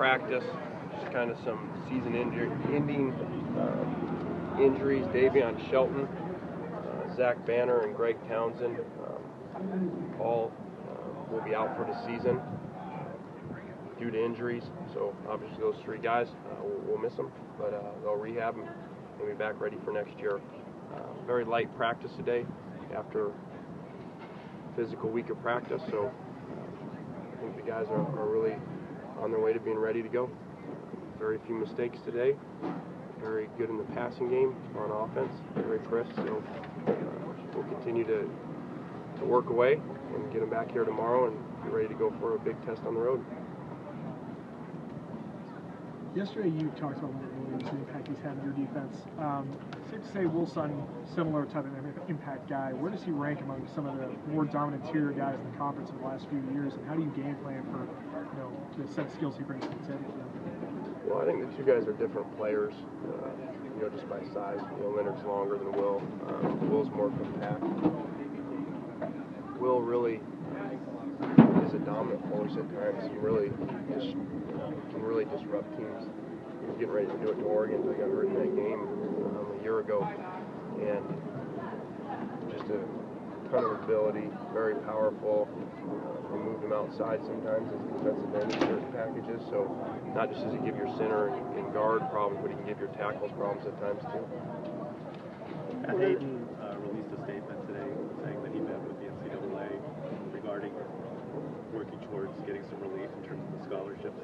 practice, just kind of some season-ending injuries. Davion Shelton, Zach Banner, and Greg Townsend all will be out for the season due to injuries. So obviously those three guys, we'll miss them, but they'll rehab and be back ready for next year. Very light practice today after a physical week of practice, so I think the guys are really on their way to being ready to go. Very few mistakes today. Very good in the passing game on offense. Very crisp. So we'll continue to work away and get them back here tomorrow and be ready to go for a big test on the road. Yesterday you talked about the impact he's had on your defense. Safe to say Wilson, similar type of impact guy. Where does he rank among some of the more dominant interior guys in the conference in the last few years, and how do you game plan for the set of skills he brings to the table? Well, I think the two guys are different players, just by size. Leonard's longer than Will. Will's more compact. Will really is a dominant force at times. He really can really disrupt teams. He was getting ready to do it to Oregon. He got hurt in that game a year ago, and just a ton of ability, very powerful. We moved him outside sometimes as defensive end in certain packages, so not just does he give your center and guard problems, but he can give your tackles problems at times too. Hayden released a statement today saying that he met with the NCAA regarding working towards getting some relief in terms of the scholarships.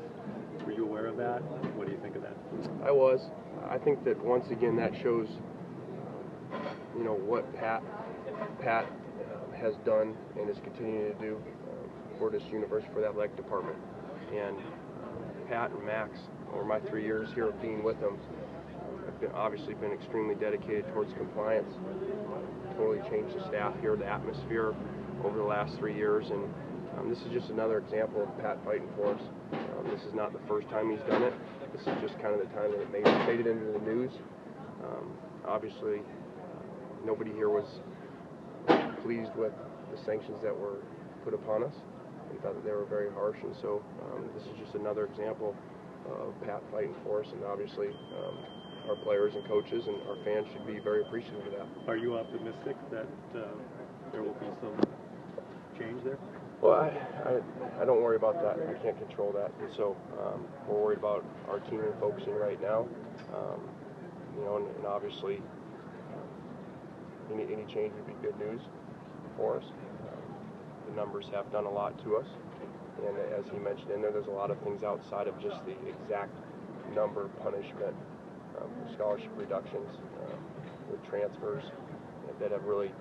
Were you aware of that? What do you think of that? I was. I think that once again that shows, what Pat has done and is continuing to do for this university, for that athletic department. And Pat and Max, over my 3 years here of being with them, have obviously been extremely dedicated towards compliance. Totally changed the staff here, the atmosphere over the last 3 years, and this is just another example of Pat fighting for us. This is not the first time he's done it. This is just kind of the time that it made it into the news. Obviously, nobody here was pleased with the sanctions that were put upon us. We thought that they were very harsh, and so this is just another example of Pat fighting for us, and obviously our players and coaches and our fans should be very appreciative of that. Are you optimistic that there will be some change there? Well, I don't worry about that. I can't control that, and so we're worried about our team and focusing right now. And obviously any change would be good news for us. The numbers have done a lot to us, and as he mentioned in there's a lot of things outside of just the exact number punishment, scholarship reductions, with transfers that have really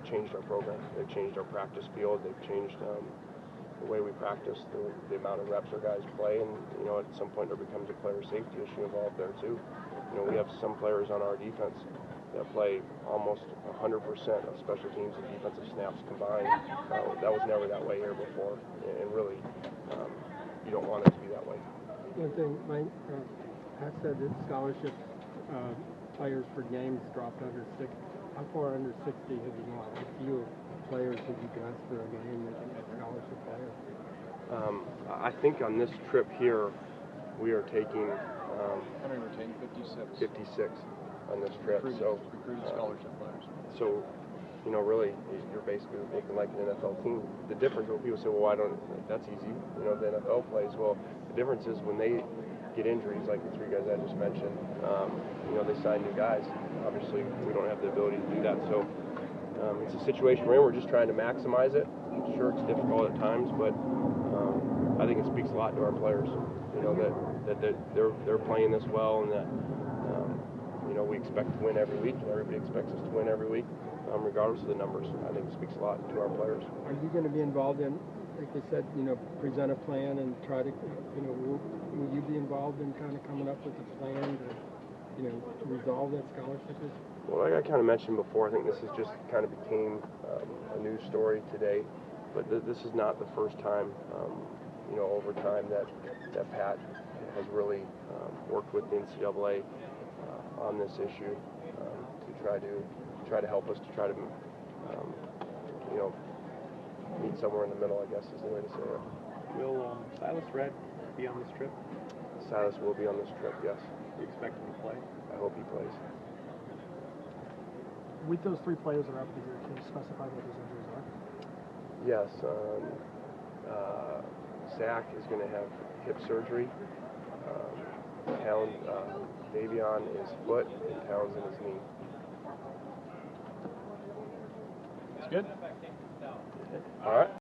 changed our program. They've changed our practice field. They've changed the way we practice, the amount of reps our guys play, and at some point there becomes a player safety issue involved there too. We have some players on our defense that play almost 100% of special teams and defensive snaps combined. That was never that way here before, and really, you don't want it to be that way. One thing, Mike, Pat said that scholarship players per games dropped under 60. How far under 60 have you gone? How few players have you got for a game at scholarship players? I think on this trip here, we are taking 56 on this trip. Recruited scholarship players. So, really, you're basically looking like an NFL team. The difference when people say, well, why don't, that's easy, the NFL plays. Well, the difference is when they get injuries, like the three guys I just mentioned, they sign new guys. Obviously, we don't have the ability to do that. So, it's a situation we're in. We're just trying to maximize it. Sure, it's difficult at times, but I think it speaks a lot to our players, that they're playing this well, and that we expect to win every week, and everybody expects us to win every week, regardless of the numbers. I think it speaks a lot to our players. Are you going to be involved in, like they said, present a plan and try to, will you be involved in kind of coming up with a plan to resolve that scholarship issue? Well, like I kind of mentioned before, I think this has just kind of became a news story today, but this is not the first time, over time that Pat has really worked with the NCAA on this issue to try to help us, to try to meet somewhere in the middle, I guess is the way to say it. Will Silas Redd be on this trip? Silas will be on this trip, yes. Do you expect him to play? I hope he plays. With those 3 players that are out for the year, can you specify what those injuries are? Yes, Zach is going to have hip surgery. Davion is foot, and Townsend is knee. It's good. All right.